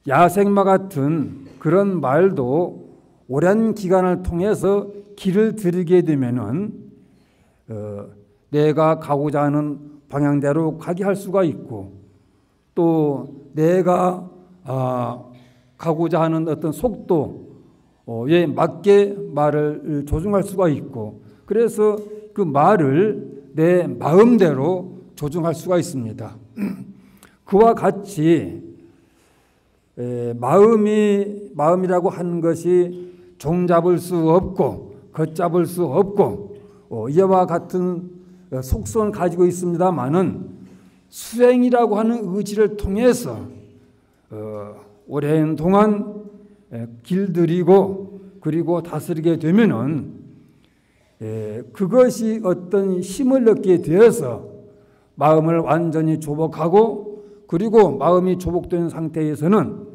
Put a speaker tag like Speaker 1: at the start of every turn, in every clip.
Speaker 1: 야생마 같은 그런 말도 오랜 기간을 통해서 길을 들이게 되면은 내가 가고자 하는 방향대로 가게 할 수가 있고, 또 내가 가고자 하는 어떤 속도에 맞게 말을 조정할 수가 있고, 그래서 그 말을 내 마음대로 조정할 수가 있습니다. 그와 같이 마음이라고 하는 것이 종잡을 수 없고 걷잡을 수 없고 이와 같은 속성을 가지고 있습니다마는 수행이라고 하는 의지를 통해서 오랜 동안 길들이고 그리고 다스리게 되면은 그것이 어떤 힘을 얻게 되어서 마음을 완전히 조복하고, 그리고 마음이 조복된 상태에서는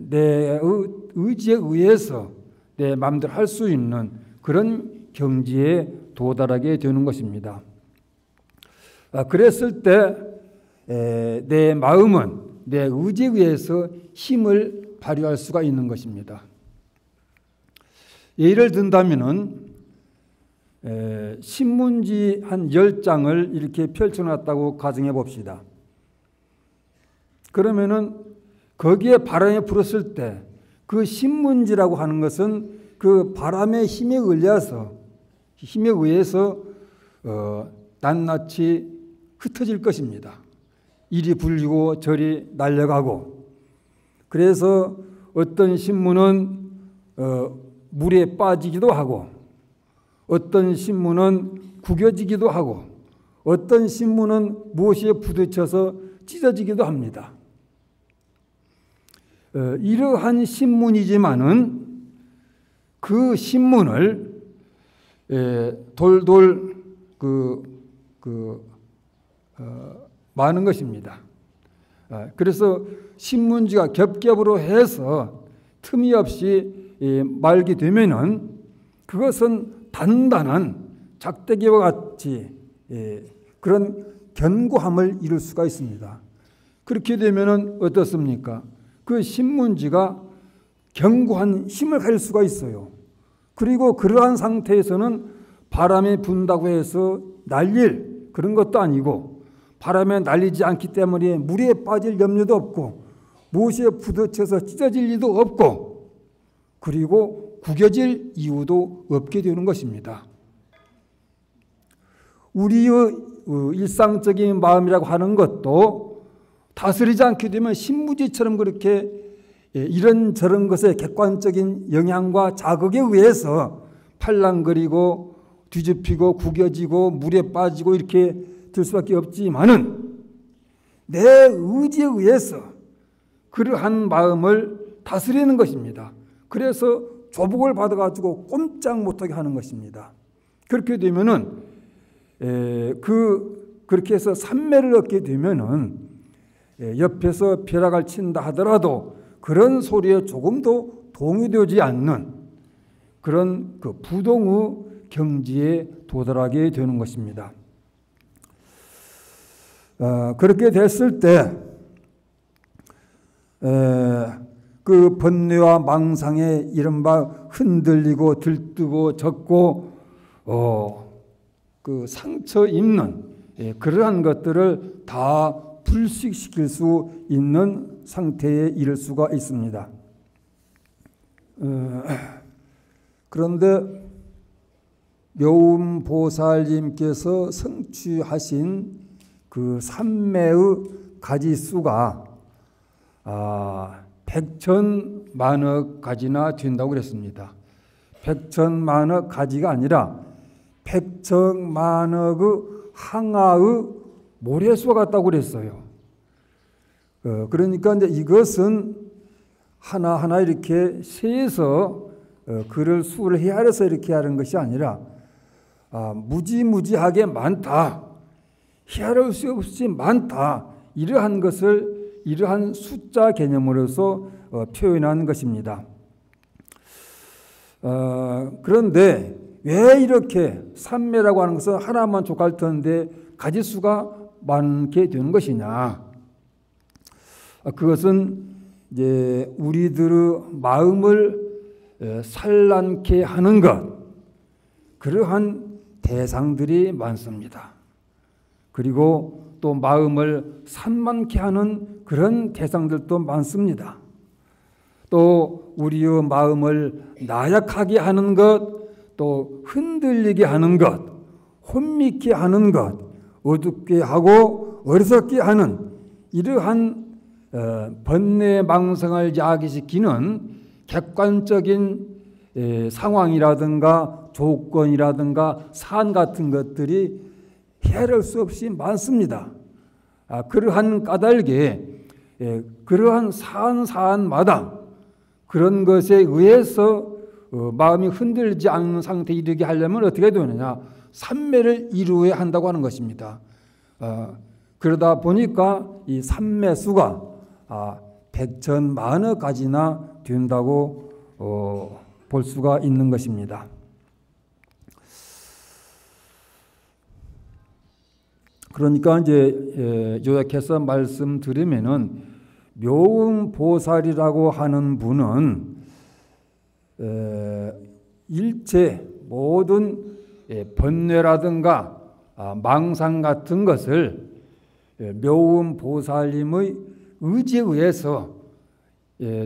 Speaker 1: 내 의지에 의해서 내 마음대로 할 수 있는 그런 경지에 도달하게 되는 것입니다. 그랬을 때 내 마음은 내 의지에 의해서 힘을 발휘할 수가 있는 것입니다. 예를 든다면은 신문지 한 10장을 이렇게 펼쳐놨다고 가정해 봅시다. 그러면은 거기에 바람이 불었을 때 그 신문지라고 하는 것은 그 바람의 힘에 의해서 낱낱이 흩어질 것입니다. 이리 불리고 저리 날려가고, 그래서 어떤 신문은 물에 빠지기도 하고, 어떤 신문은 구겨지기도 하고, 어떤 신문은 무엇에 부딪혀서 찢어지기도 합니다. 이러한 신문이지만은 그 신문을 돌돌 마는 것입니다. 그래서 신문지가 겹겹으로 해서 틈이 없이 말게 되면은 그것은 단단한 작대기와 같이 그런 견고함을 이룰 수가 있습니다. 그렇게 되면은 어떻습니까? 그 신문지가 견고한 힘을 가질 수가 있어요. 그리고 그러한 상태에서는 바람이 분다고 해서 날릴 그런 것도 아니고, 바람에 날리지 않기 때문에 물에 빠질 염려도 없고, 무엇에 부딪혀서 찢어질 일도 없고, 그리고 구겨질 이유도 없게 되는 것입니다. 우리의 일상적인 마음이라고 하는 것도 다스리지 않게 되면 신문지처럼 그렇게 이런저런 것의 객관적인 영향과 자극에 의해서 팔랑거리고 뒤집히고 구겨지고 물에 빠지고 이렇게 될 수밖에 없지만은, 내 의지에 의해서 그러한 마음을 다스리는 것입니다. 그래서 조복을 받아가지고 꼼짝 못하게 하는 것입니다. 그렇게 되면은 그렇게 해서 삼매를 얻게 되면은 옆에서 벼락을 친다 하더라도 그런 소리에 조금도 동요되지 않는 그런 그 부동의 경지에 도달하게 되는 것입니다. 그렇게 됐을 때 그 번뇌와 망상에 이른바 흔들리고 들뜨고 젖고 그 상처 입는 그러한 것들을 다 불식시킬 수 있는 상태에 이를 수가 있습니다. 그런데 묘음보살님께서 성취하신 그 삼매의 가지수가 100,000,000억 가지나 된다고 그랬습니다. 100,000,000억 가지가 아니라 100,000,000억의 항아의 모래수와 같다고 그랬어요. 그러니까 이제 이것은 하나하나 이렇게 세서 그를 수를 헤아려서 이렇게 하는 것이 아니라 무지무지하게 많다, 헤아릴 수 없이 많다, 이러한 것을 이러한 숫자 개념으로서 표현한 것입니다. 그런데 왜 이렇게 삼매라고 하는 것은 하나만 족할 텐데 가지수가 많게 되는 것이냐? 그것은 이제 우리들의 마음을 산란케 하는 것, 그러한 대상들이 많습니다. 그리고 또 마음을 산만케 하는 그런 대상들도 많습니다. 또 우리의 마음을 나약하게 하는 것, 또 흔들리게 하는 것, 혼미케 하는 것, 어둡게 하고 어리석게 하는 이러한 번뇌망성을 야기시키는 객관적인 상황이라든가 조건이라든가 산 같은 것들이 헤아릴 수 없이 많습니다. 그러한 까닭에 그러한 사안마다 그런 것에 의해서 마음이 흔들리지 않는 상태에 이르게 하려면 어떻게 되느냐? 삼매를 이루어야 한다고 하는 것입니다. 그러다 보니까 이 삼매수가 백천만여 가지나 된다고 볼 수가 있는 것입니다. 그러니까 이제 요약해서 말씀드리면은 묘음보살이라고 하는 분은 일체 모든 번뇌라든가 망상 같은 것을 묘음보살님의 의지에 의해서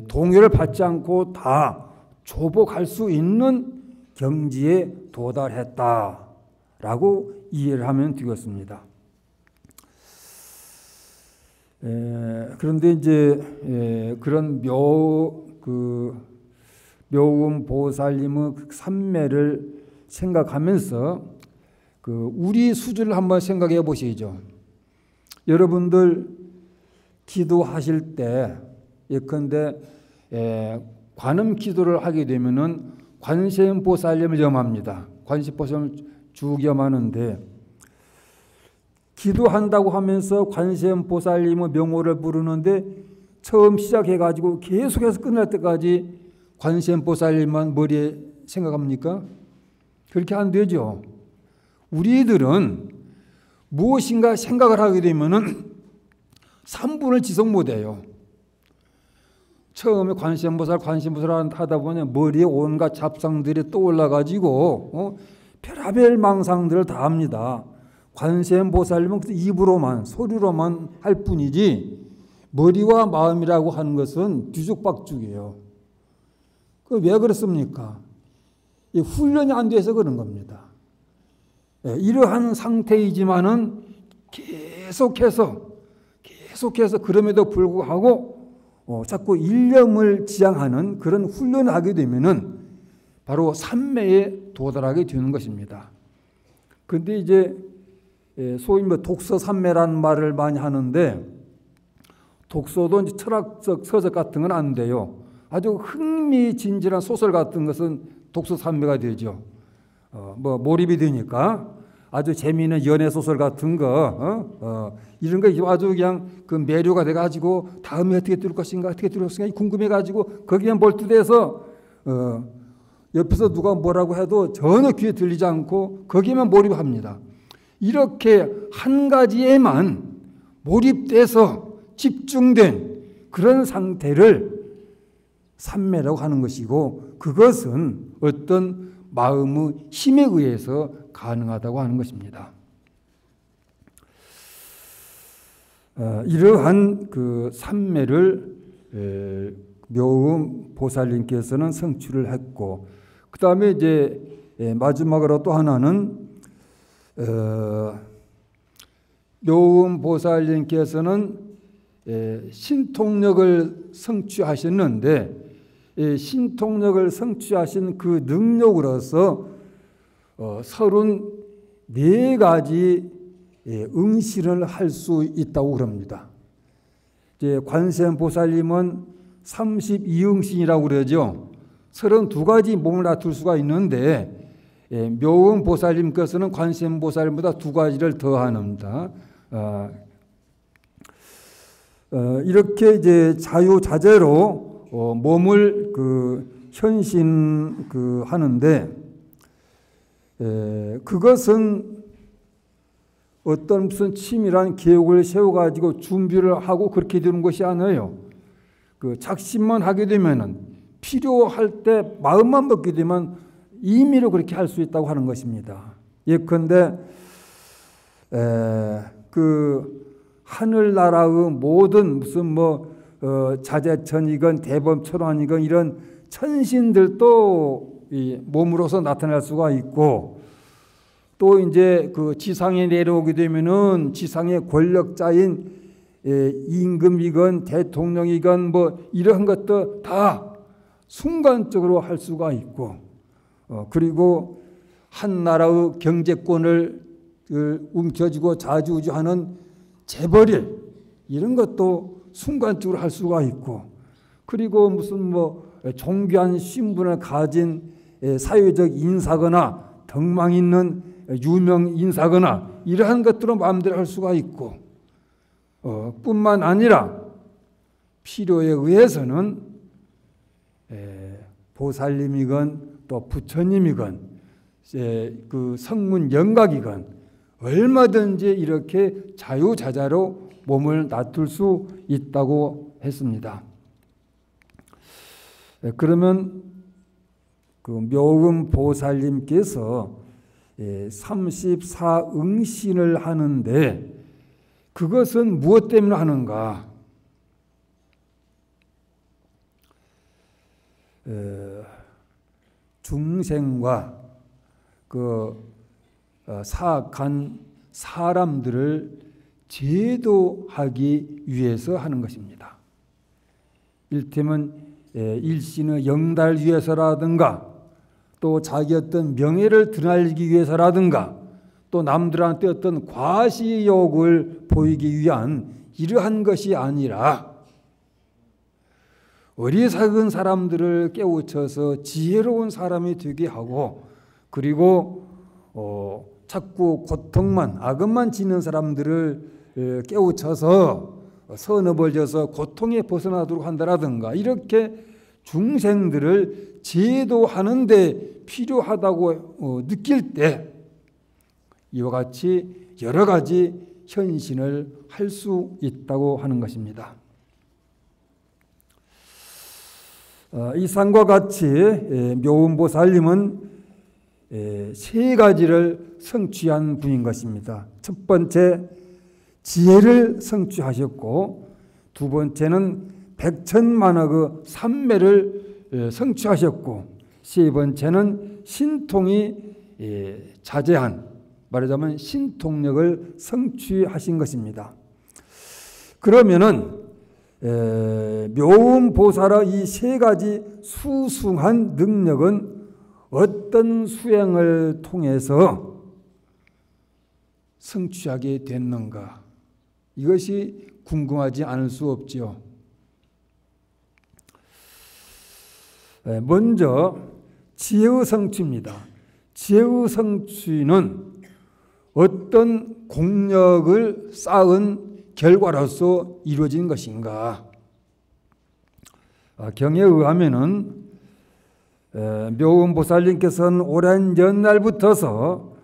Speaker 1: 동요를 받지 않고 다 조복할 수 있는 경지에 도달했다라고 이해를 하면 되겠습니다. 그런데 이제 그런 묘음보살님의 삼매를 생각하면서 우리 수준을 한번 생각해 보시죠. 여러분들 기도하실 때 예컨대 관음 기도를 하게 되면은 관세음보살님을 염합니다. 관세음보살님을 쭉 염하는데 기도한다고 하면서 관세음보살님의 명호를 부르는데 처음 시작해가지고 계속해서 끝날 때까지 관세음보살님만 머리에 생각합니까? 그렇게 안 되죠. 우리들은 무엇인가 생각을 하게 되면은 3분을 지속 못해요. 처음에 관세음보살 하다 보면 머리에 온갖 잡상들이 떠올라가지고 별의별 망상들을 다 합니다. 관세음보살님은 입으로만 소리로만 할 뿐이지 머리와 마음이라고 하는 것은 뒤죽박죽이에요. 왜 그렇습니까? 훈련이 안 돼서 그런 겁니다. 이러한 상태이지만은 계속해서 그럼에도 불구하고 자꾸 일념을 지향하는 그런 훈련을 하게 되면은 바로 삼매에 도달하게 되는 것입니다. 그런데 이제 소위 독서삼매라는 말을 많이 하는데 독서도 이제 철학적 서적 같은 건 안 돼요. 아주 흥미진진한 소설 같은 것은 독서삼매가 되죠. 몰입이 되니까 아주 재미있는 연애 소설 같은 거 이런 거 아주 그냥 그 매료가 돼가지고 다음에 어떻게 될 것인가 궁금해가지고 거기에 몰두돼서 옆에서 누가 뭐라고 해도 전혀 귀에 들리지 않고 거기에만 몰입합니다. 이렇게 한 가지에만 몰입돼서 집중된 그런 상태를 삼매라고 하는 것이고 그것은 어떤 마음의 힘에 의해서 가능하다고 하는 것입니다. 이러한 그 삼매를 묘음보살님께서는 성취를 했고 그 다음에 이제 마지막으로 또 하나는 묘음보살님께서는 신통력을 성취하셨는데 신통력을 성취하신 그 능력으로서 34가지 응신을 할 수 있다고 그럽니다. 이제 관세음보살님은 32응신이라고 그러죠. 32가지 몸을 다툴 수가 있는데 묘음보살님께서는 관세음보살님보다 2가지를 더 합니다. 이렇게 이제 자유자재로 몸을 현신 하는데 그것은 어떤 무슨 치밀한 계획을 세워가지고 준비를 하고 그렇게 되는 것이 아니에요. 그 작심만 하게 되면은 필요할 때 마음만 먹게 되면 임의로 그렇게 할 수 있다고 하는 것입니다. 예컨대 그 하늘나라의 모든 무슨 자재천이건 대범천왕이건 이런 천신들도 이 몸으로서 나타날 수가 있고, 또 이제 그 지상에 내려오게 되면은 지상의 권력자인 임금이건 대통령이건 이러한 것도 다 순간적으로 할 수가 있고, 그리고 한 나라의 경제권을 움켜쥐고 좌지우지하는 재벌일 이런 것도 순간적으로 할 수가 있고, 그리고 무슨 존귀한 신분을 가진 사회적 인사거나 덕망 있는 유명 인사거나 이러한 것들은 마음대로 할 수가 있고, 뿐만 아니라 필요에 의해서는 보살님이건 또 부처님이건 그 성문 영각이건 얼마든지 이렇게 자유자재로 몸을 놔둘 수 있다고 했습니다. 그러면 그 묘금 보살님께서 34응신을 하는데 그것은 무엇 때문에 하는가? 중생과 그 사악한 사람들을 제도하기 위해서 하는 것입니다. 일테면 일신의 영달 위해서라든가, 또 자기 어떤 명예를 드러내기 위해서라든가, 또 남들한테 어떤 과시욕을 보이기 위한 이러한 것이 아니라 어리석은 사람들을 깨우쳐서 지혜로운 사람이 되게 하고, 그리고 자꾸 고통만 악업만 지는 사람들을 깨우쳐서 선업을 져서 고통에 벗어나도록 한다라든가, 이렇게 중생들을 제도하는 데 필요하다고 느낄 때 이와 같이 여러 가지 현신을 할 수 있다고 하는 것입니다. 이상과 같이 묘음보살님은 세 가지를 성취한 분인 것입니다. 첫 번째, 지혜를 성취하셨고, 두 번째는 백천만억의 삼매를 성취하셨고, 세 번째는 신통이 자제한, 말하자면 신통력을 성취하신 것입니다. 그러면은 묘음보살의 이 세 가지 수승한 능력은 어떤 수행을 통해서 성취하게 됐는가? 이것이 궁금하지 않을 수 없지요. 먼저 지혜의 성취입니다. 지혜의 성취는 어떤 공력을 쌓은 결과로서 이루어진 것인가? 경에 의하면은 묘음보살님께서는 오랜 옛날부터서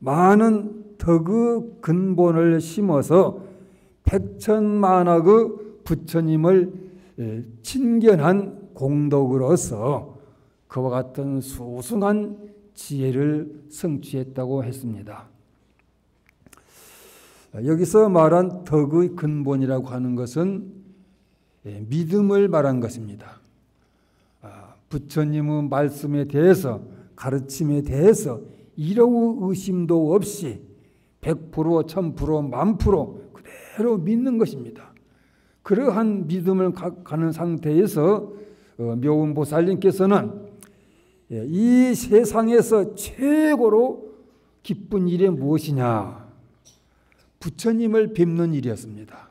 Speaker 1: 많은 덕의 근본을 심어서 백천만억의 부처님을 친견한 공덕으로서 그와 같은 수승한 지혜를 성취했다고 했습니다. 여기서 말한 덕의 근본이라고 하는 것은 믿음을 말한 것입니다. 부처님의 말씀에 대해서, 가르침에 대해서 이러한 의심도 없이 100%, 1000%, 10,000% 그대로 믿는 것입니다. 그러한 믿음을 가는 상태에서 묘음보살님께서는 이 세상에서 최고로 기쁜 일이 무엇이냐? 부처님을 뵙는 일이었습니다.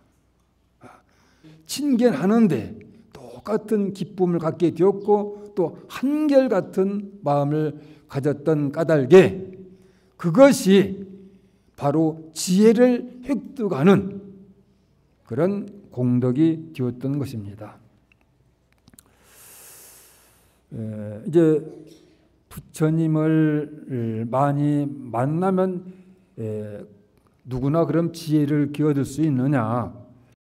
Speaker 1: 친견하는데 똑같은 기쁨을 갖게 되었고, 또 한결같은 마음을 가졌던 까닭에 그것이 바로 지혜를 획득하는 그런 공덕이 되었던 것입니다. 이제 부처님을 많이 만나면 누구나 그럼 지혜를 얻을 수 있느냐?